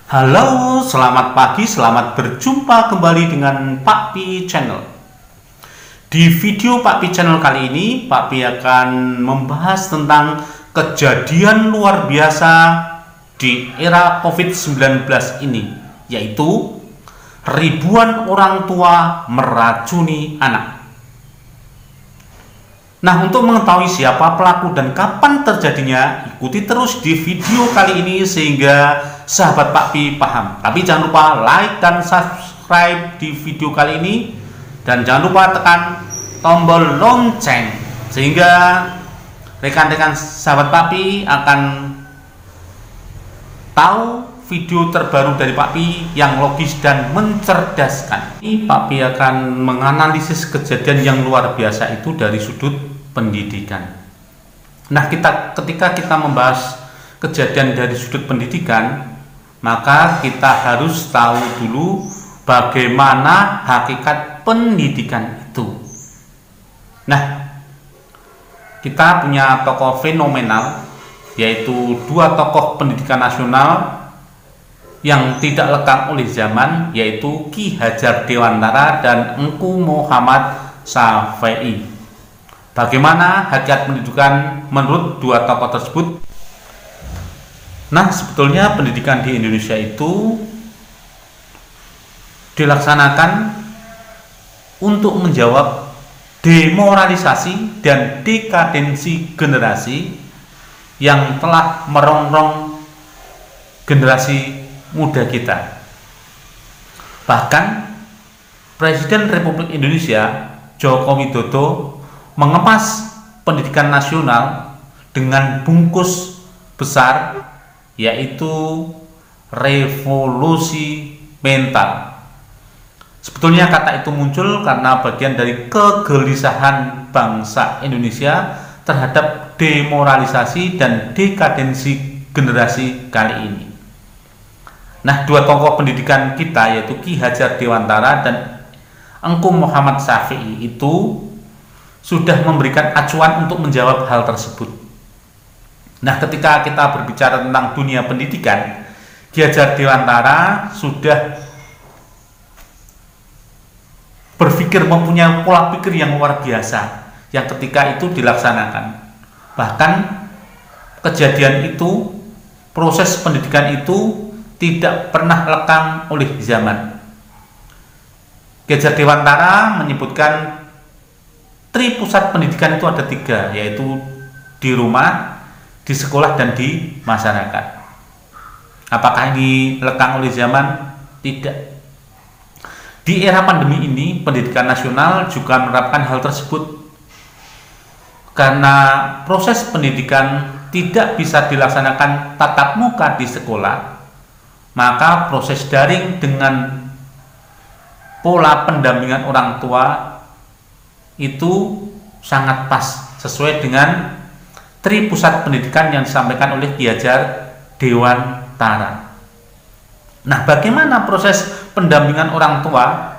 Halo, selamat pagi, selamat berjumpa kembali dengan Pak Pi Channel. Di video Pak Pi Channel kali ini, Pak Pi akan membahas tentang kejadian luar biasa di era COVID-19 ini, yaitu ribuan orang tua meracuni anak. Nah, untuk mengetahui siapa pelaku dan kapan terjadinya, ikuti terus di video kali ini sehingga sahabat Pak Pi paham. Tapi jangan lupa like dan subscribe di video kali ini, dan jangan lupa tekan tombol lonceng sehingga rekan-rekan sahabat Pak Pi akan tahu video terbaru dari Pak Pi yang logis dan mencerdaskan. Ini Pak Pi akan menganalisis kejadian yang luar biasa itu dari sudut pendidikan. Nah, ketika kita membahas kejadian dari sudut pendidikan, maka kita harus tahu dulu bagaimana hakikat pendidikan itu. Nah, kita punya tokoh fenomenal, yaitu dua tokoh pendidikan nasional yang tidak lekang oleh zaman, yaitu Ki Hajar Dewantara dan Engku Muhammad Syafi'i. Bagaimana hakikat pendidikan menurut dua tokoh tersebut? Nah, sebetulnya pendidikan di Indonesia itu dilaksanakan untuk menjawab demoralisasi dan dekadensi generasi yang telah merongrong generasi muda kita. Bahkan Presiden Republik Indonesia Joko Widodo mengemas pendidikan nasional dengan bungkus besar, yaitu revolusi mental. Sebetulnya kata itu muncul karena bagian dari kegelisahan bangsa Indonesia terhadap demoralisasi dan dekadensi generasi kali ini. Nah, dua tokoh pendidikan kita, yaitu Ki Hajar Dewantara dan Engku Muhammad Syafi'i, itu sudah memberikan acuan untuk menjawab hal tersebut. Nah, ketika kita berbicara tentang dunia pendidikan, Ki Hajar Dewantara sudah berpikir, mempunyai pola pikir yang luar biasa yang ketika itu dilaksanakan. Bahkan kejadian itu, proses pendidikan itu tidak pernah lekang oleh zaman. Ki Hajar Dewantara menyebutkan pusat pendidikan itu ada tiga, yaitu di rumah, di sekolah, dan di masyarakat. Apakah ini lekang oleh zaman? Tidak. Di era pandemi ini, pendidikan nasional juga menerapkan hal tersebut. Karena proses pendidikan tidak bisa dilaksanakan tatap muka di sekolah, maka proses daring dengan pola pendampingan orang tua itu sangat pas, sesuai dengan pusat pendidikan yang disampaikan oleh Ki Hajar Dewantara. Nah, bagaimana proses pendampingan orang tua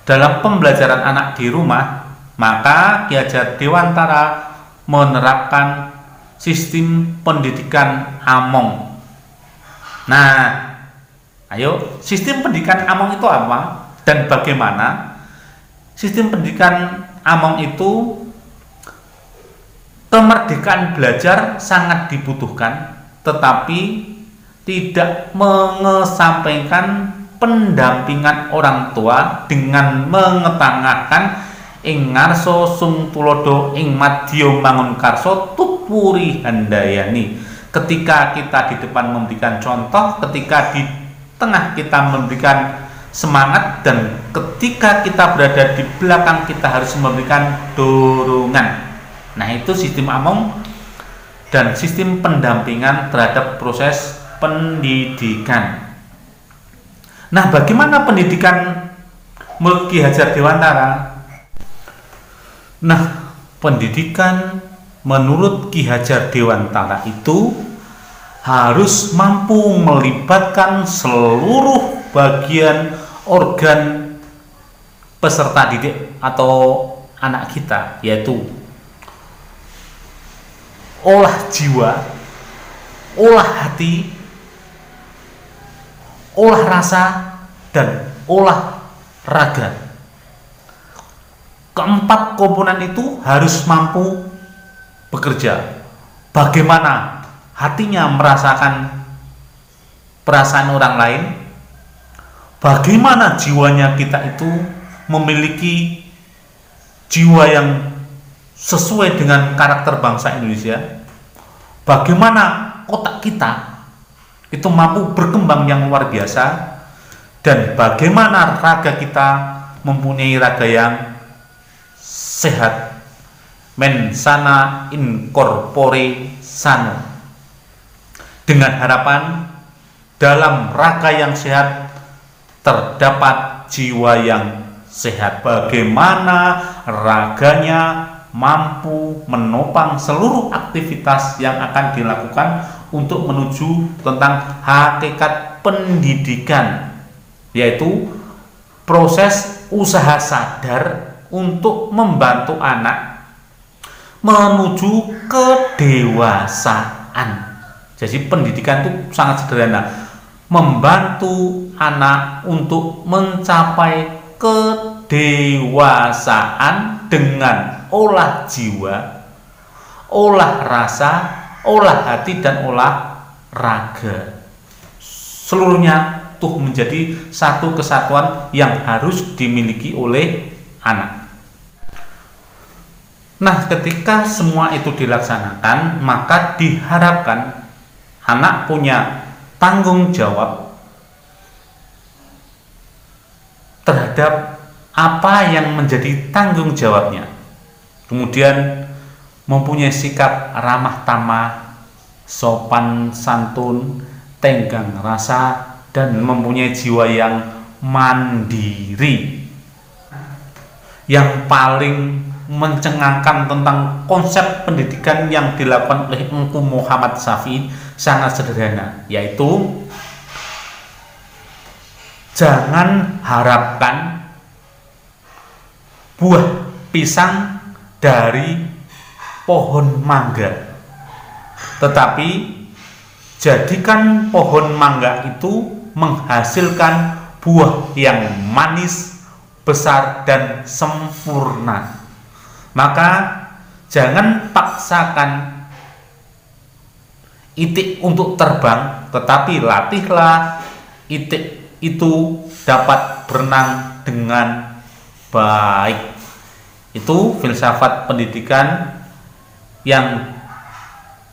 dalam pembelajaran anak di rumah? Maka Ki Hajar Dewantara menerapkan sistem pendidikan Among. Nah, ayo, sistem pendidikan Among itu apa dan bagaimana? Sistem pendidikan Among itu, kemerdekaan belajar sangat dibutuhkan, tetapi tidak mengesampingkan pendampingan orang tua dengan mengetengahkan ing ngarsa sung tulodo ing madya mangun karso tutwuri handayani. Ketika kita di depan memberikan contoh, ketika di tengah kita memberikan semangat, dan ketika kita berada di belakang kita harus memberikan dorongan. Nah, itu sistem Among dan sistem pendampingan terhadap proses pendidikan. Nah, bagaimana pendidikan menurut Ki Hajar Dewantara? Nah, pendidikan menurut Ki Hajar Dewantara itu harus mampu melibatkan seluruh bagian organ peserta didik atau anak kita, yaitu olah jiwa, olah hati, olah rasa, dan olah raga. Keempat komponen itu harus mampu bekerja. Bagaimana hatinya merasakan perasaan orang lain, bagaimana jiwanya kita itu memiliki jiwa yang sesuai dengan karakter bangsa Indonesia, bagaimana otak kita itu mampu berkembang yang luar biasa, dan bagaimana raga kita mempunyai raga yang sehat. Mens sana in corpore sano. Dengan harapan dalam raga yang sehat terdapat jiwa yang sehat. Bagaimana raganya mampu menopang seluruh aktivitas yang akan dilakukan untuk menuju tentang hakikat pendidikan, yaitu proses usaha sadar untuk membantu anak menuju kedewasaan. Jadi pendidikan itu sangat sederhana, membantu anak untuk mencapai kedewasaan dengan olah jiwa, olah rasa, olah hati, dan olah raga. Seluruhnya tuh menjadi satu kesatuan yang harus dimiliki oleh anak. Nah, ketika semua itu dilaksanakan, maka diharapkan anak punya tanggung jawab terhadap apa yang menjadi tanggung jawabnya. Kemudian mempunyai sikap ramah tamah, sopan santun, tenggang rasa, dan mempunyai jiwa yang mandiri. Yang paling mencengangkan tentang konsep pendidikan yang dilakukan oleh Engku Muhammad Syafi'i sangat sederhana, yaitu jangan harapkan buah pisang dari pohon mangga, tetapi jadikan pohon mangga itu menghasilkan buah yang manis, besar, dan sempurna. Maka jangan paksakan itik untuk terbang, tetapi latihlah itik itu dapat berenang dengan baik. Itu filsafat pendidikan yang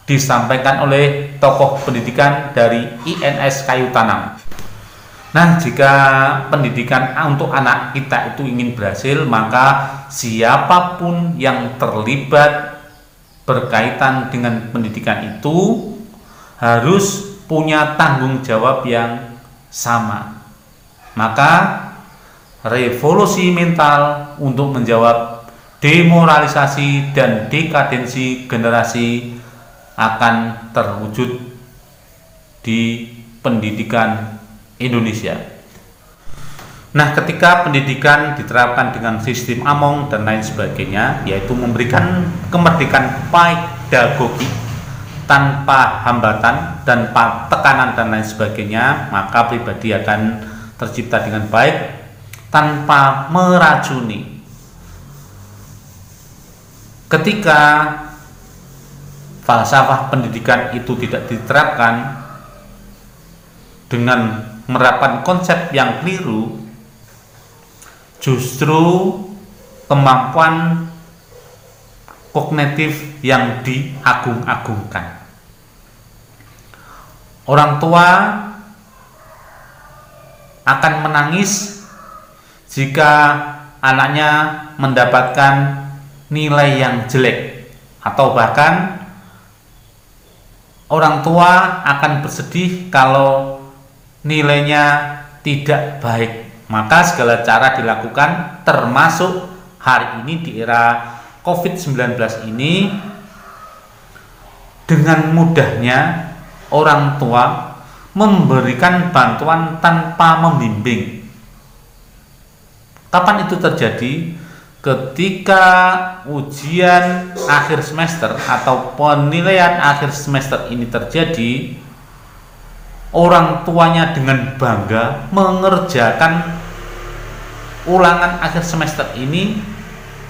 disampaikan oleh tokoh pendidikan dari INS Kayu Tanam. Nah, jika pendidikan untuk anak kita itu ingin berhasil, maka siapapun yang terlibat berkaitan dengan pendidikan itu harus punya tanggung jawab yang sama. Maka revolusi mental untuk menjawab demoralisasi dan dekadensi generasi akan terwujud di pendidikan Indonesia. Nah, ketika pendidikan diterapkan dengan sistem Among dan lain sebagainya, yaitu memberikan kemerdekaan pedagogi tanpa hambatan dan tekanan dan lain sebagainya, maka pribadi akan tercipta dengan baik tanpa meracuni. Ketika falsafah pendidikan itu tidak diterapkan dengan menerapkan konsep yang keliru, justru kemampuan kognitif yang diagung-agungkan. Orang tua akan menangis jika anaknya mendapatkan nilai yang jelek, atau bahkan orang tua akan bersedih kalau nilainya tidak baik. Maka segala cara dilakukan, termasuk hari ini di era COVID-19 ini, dengan mudahnya orang tua memberikan bantuan tanpa membimbing. Kapan itu terjadi? Ketika ujian akhir semester atau penilaian akhir semester ini terjadi, orang tuanya dengan bangga mengerjakan ulangan akhir semester ini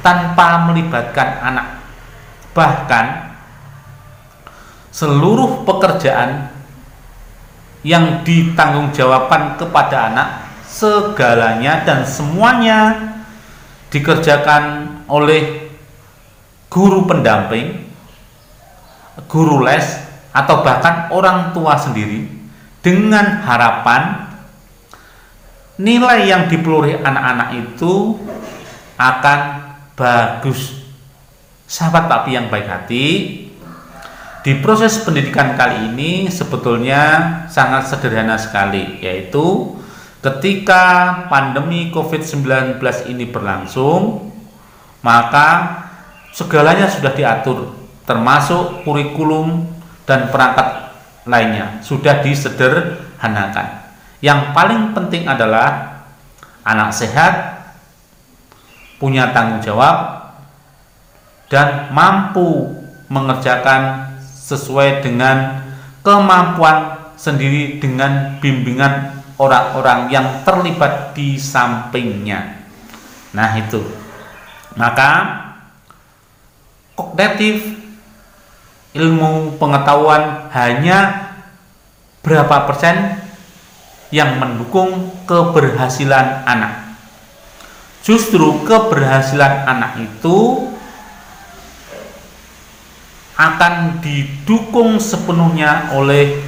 tanpa melibatkan anak. Bahkan seluruh pekerjaan yang ditanggungjawabkan kepada anak, segalanya dan semuanya dikerjakan oleh guru pendamping, guru les, atau bahkan orang tua sendiri, dengan harapan nilai yang diperoleh anak-anak itu akan bagus. Sahabat Pak Pi yang baik hati, di proses pendidikan kali ini sebetulnya sangat sederhana sekali, yaitu ketika pandemi COVID-19 ini berlangsung, maka segalanya sudah diatur, termasuk kurikulum dan perangkat lainnya sudah disederhanakan. Yang paling penting adalah anak sehat, punya tanggung jawab, dan mampu mengerjakan sesuai dengan kemampuan sendiri dengan bimbingan orang-orang yang terlibat di sampingnya. Nah itu, maka kognitif, ilmu pengetahuan hanya berapa persen yang mendukung keberhasilan anak. Justru keberhasilan anak itu akan didukung sepenuhnya oleh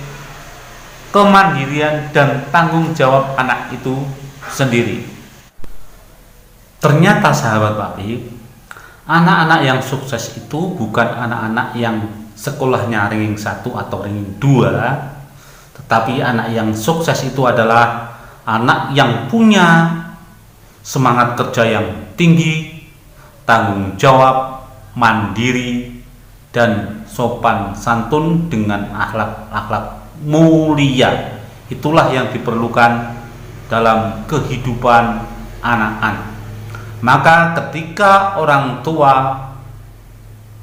kemandirian dan tanggung jawab anak itu sendiri. Ternyata sahabat Pak Pi, anak-anak yang sukses itu bukan anak-anak yang sekolahnya ranking 1 atau ranking 2, tetapi anak yang sukses itu adalah anak yang punya semangat kerja yang tinggi, tanggung jawab, mandiri, dan sopan santun dengan akhlak-akhlak mulia. Itulah yang diperlukan dalam kehidupan anak-anak. Maka ketika orang tua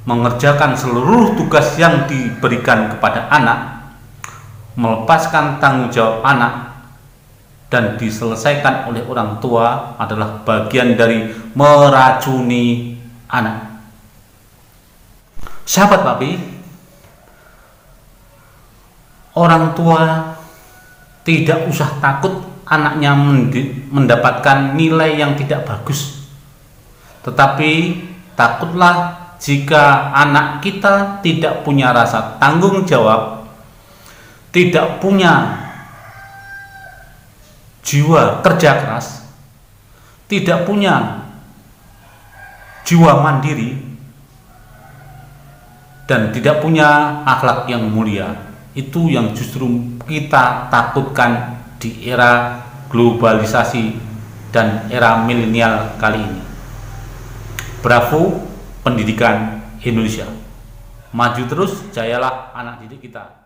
mengerjakan seluruh tugas yang diberikan kepada anak, melepaskan tanggung jawab anak dan diselesaikan oleh orang tua adalah bagian dari meracuni anak. Sahabat Pak Pi, orang tua tidak usah takut anaknya mendapatkan nilai yang tidak bagus, tetapi takutlah jika anak kita tidak punya rasa tanggung jawab, tidak punya jiwa kerja keras, tidak punya jiwa mandiri, dan tidak punya akhlak yang mulia. Itu yang justru kita takutkan di era globalisasi dan era milenial kali ini. Bravo pendidikan Indonesia, maju terus, jayalah anak didik kita.